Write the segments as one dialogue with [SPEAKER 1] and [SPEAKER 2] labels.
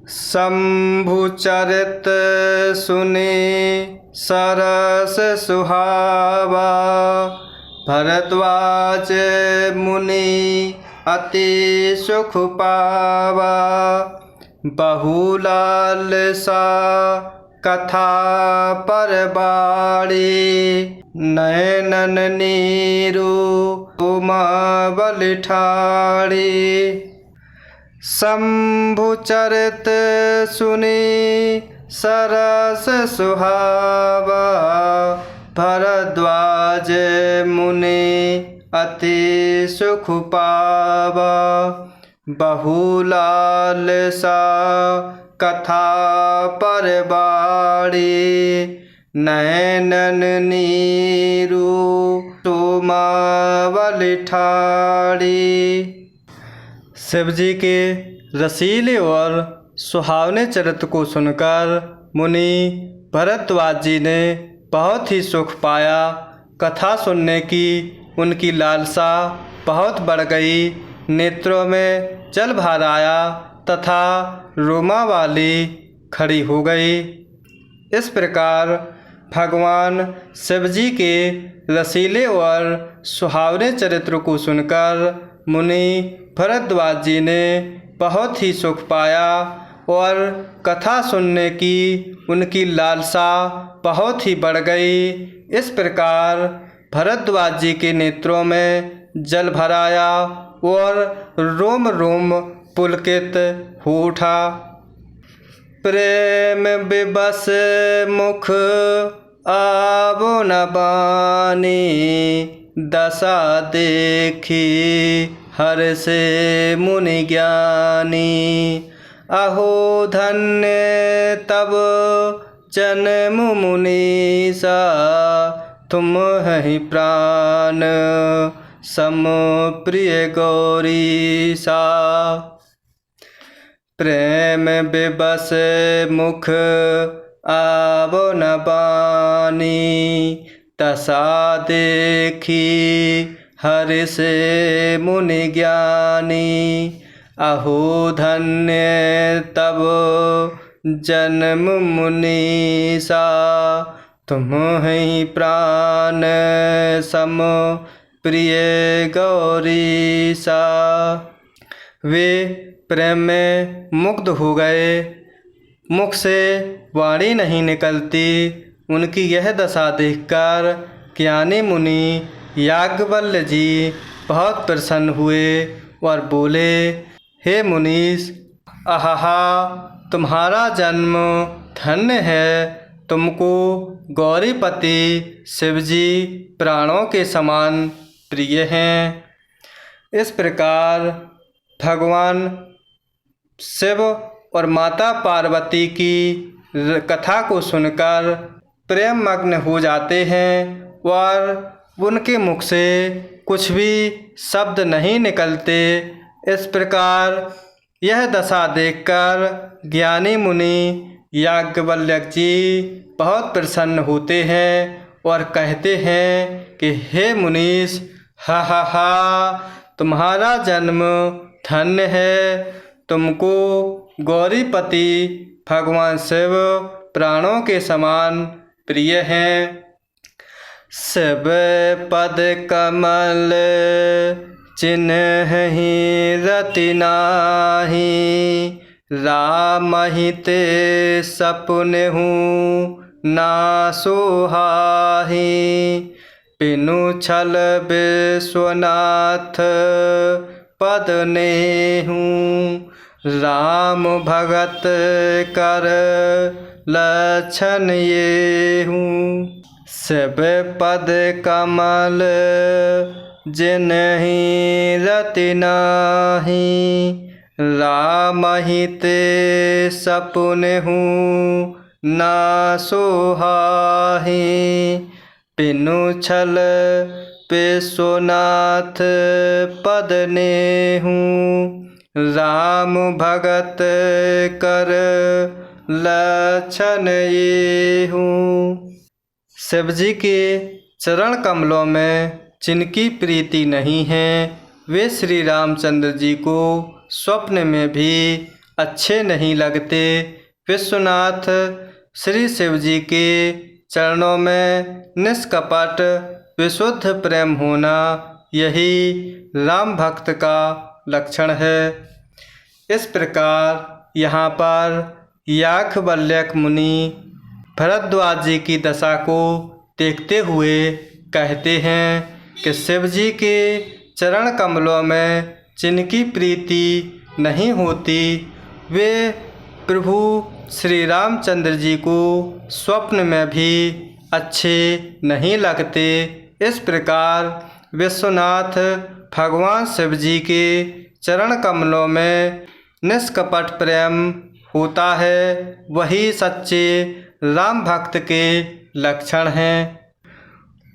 [SPEAKER 1] शंभु चरित सुने सरस सुहावा। भरद्वाज मुनि अति सुख पावा। बहुलालसा कथा पर बाड़ी। नयनन नीरु उमा बल ठाड़ी। शंभु चरित सुनी सरस सुहावा। भरद्वाज मुनि अति सुख पावा। बहुलालसा कथा पर बाड़ी। नयनन नीरु उमा बल ठाड़ी। शिव जी के रसीले और सुहावने चरित्र को सुनकर मुनि भरद्वाज जी ने बहुत ही सुख पाया। कथा सुनने की उनकी लालसा बहुत बढ़ गई। नेत्रों में जल भर आया तथा रोमावली खड़ी हो गई। इस प्रकार भगवान शिव जी के रसीले और सुहावने चरित्र को सुनकर मुनि भरद्वाज जी ने बहुत ही सुख पाया और कथा सुनने की उनकी लालसा बहुत ही बढ़ गई। इस प्रकार भरद्वाज जी के नेत्रों में जल भर आया और रोम रोम पुलकित हो उठा। प्रेम विवश मुख आवो न बानी। दशा देखी हर्षे मुनि ज्ञानी। अहो धन्य तब जन्म मुनीसा। तुम हैं प्राण सम प्रिय गौरीसा। प्रेम विवश मुख आवो न बानी। दशा देखी हर्षे मुनि ज्ञानी। अहो धन्य तब जन्म मुनीसा। तुम हैं प्राण सम प्रिय गौरीसा। वे प्रेम में मुग्ध हो गए। मुख से वाणी नहीं निकलती। उनकी यह दशा देखकर ज्ञानी मुनि याज्ञवल्क्य जी बहुत प्रसन्न हुए और बोले, हे मुनीश, आहा, तुम्हारा जन्म धन्य है। तुमको गौरीपति शिवजी प्राणों के समान प्रिय हैं। इस प्रकार भगवान शिव और माता पार्वती की कथा को सुनकर प्रेम मग्न हो जाते हैं और उनके मुख से कुछ भी शब्द नहीं निकलते। इस प्रकार यह दशा देखकर ज्ञानी मुनि याज्ञवल्क्य जी बहुत प्रसन्न होते हैं और कहते हैं कि हे मुनीश, हा, तुम्हारा जन्म धन्य है। तुमको गौरीपति भगवान शिव प्राणों के समान प्रिय हैं। शिव पद कमल चिन्हहि रति नाहि। राम ही ते सपुनेहु ना सोहाहि। बिनु छल विश्वनाथ पद नेहु। राम भगत कर लक्षण येहु। शिव पद कमल जिन्हि रति नाहि। राम ही ते सपुनेहु ना सोहाहि। बिनु छल विश्वनाथ पद नेहु। राम भगत कर लक्षण येहु। शिव जी के चरण कमलों में जिनकी प्रीति नहीं है, वे श्री रामचंद्र जी को स्वप्न में भी अच्छे नहीं लगते। विश्वनाथ श्री शिव जी के चरणों में निष्कपट विशुद्ध प्रेम होना यही राम भक्त का लक्षण है। इस प्रकार यहाँ पर याज्ञवल्क्य मुनि भरद्वाज जी की दशा को देखते हुए कहते हैं कि शिव जी के चरण कमलों में जिनकी प्रीति नहीं होती वे प्रभु श्री रामचंद्र जी को स्वप्न में भी अच्छे नहीं लगते। इस प्रकार विश्वनाथ भगवान शिव जी के चरण कमलों में निष्कपट प्रेम होता है, वही सच्चे राम भक्त के लक्षण हैं।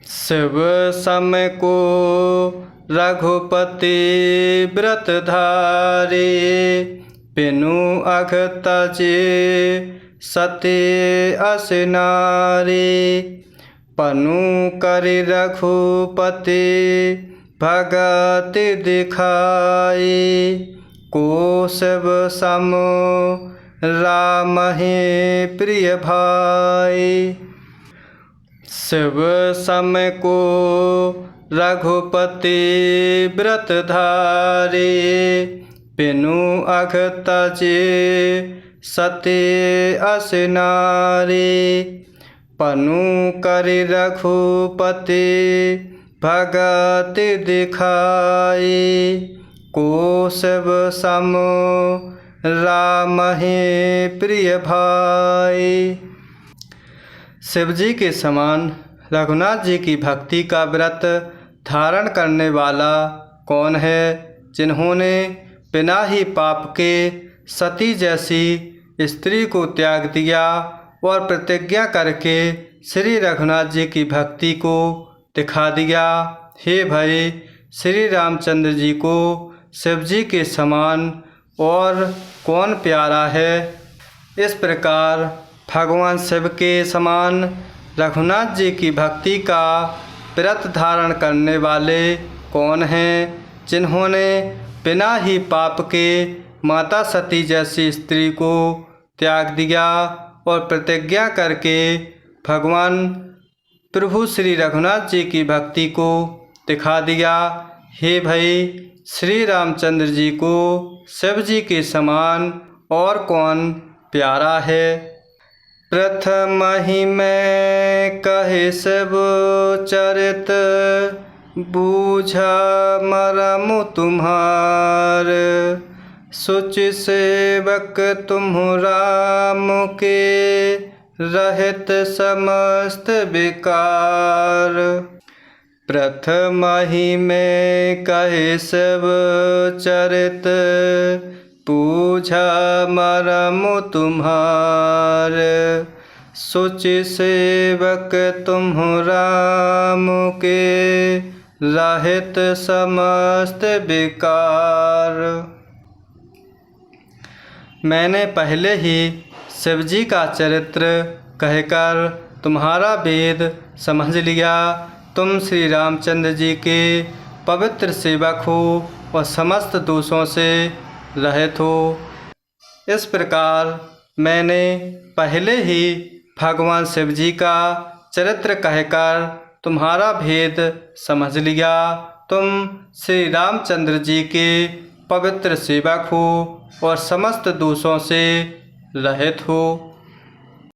[SPEAKER 1] शिव सम को रघुपति व्रत धारे, बिनु अघ तजे सते अस नारे। पनु करि रघुपति भगति दिखाए, को शिव सम राम हे प्रिय भाई। शिव सम को रघुपति व्रत धारे, बिनु अघ तजे सते अस नारे। पनु करि रघुपति भगति दिखाए, को शिव सम राम हे प्रिय भाई। शिव जी के समान रघुनाथ जी की भक्ति का व्रत धारण करने वाला कौन है, जिन्होंने बिना ही पाप के सती जैसी स्त्री को त्याग दिया और प्रतिज्ञा करके श्री रघुनाथ जी की भक्ति को दिखा दिया। हे भाई, श्री रामचंद्र जी को शिव जी के समान और कौन प्यारा है। इस प्रकार भगवान शिव के समान रघुनाथ जी की भक्ति का व्रत धारण करने वाले कौन हैं, जिन्होंने बिना ही पाप के माता सती जैसी स्त्री को त्याग दिया और प्रतिज्ञा करके भगवान प्रभु श्री रघुनाथ जी की भक्ति को दिखा दिया। हे भाई, श्री रामचंद्र जी को शिव जी के समान और कौन प्यारा है। प्रथम ही मैं कहे शिव चरित, बूझा मरम तुम्हार। सुचि सेवक तुम राम के, रहित समस्त विकार। प्रथम ही में कहे शिव चरित, पूछा मरम तुम्हार। सुचि सेवक तुम राम के, रहित समस्त विकार। मैंने पहले ही शिव जी का चरित्र कहकर तुम्हारा वेद समझ लिया। तुम श्री रामचंद्र जी के पवित्र सेवक हो और समस्त दोषों से रहित हो। इस प्रकार मैंने पहले ही भगवान शिव जी का चरित्र कहकर तुम्हारा भेद समझ लिया। तुम श्री रामचंद्र जी के पवित्र सेवक हो और समस्त दोषों से रहित हो।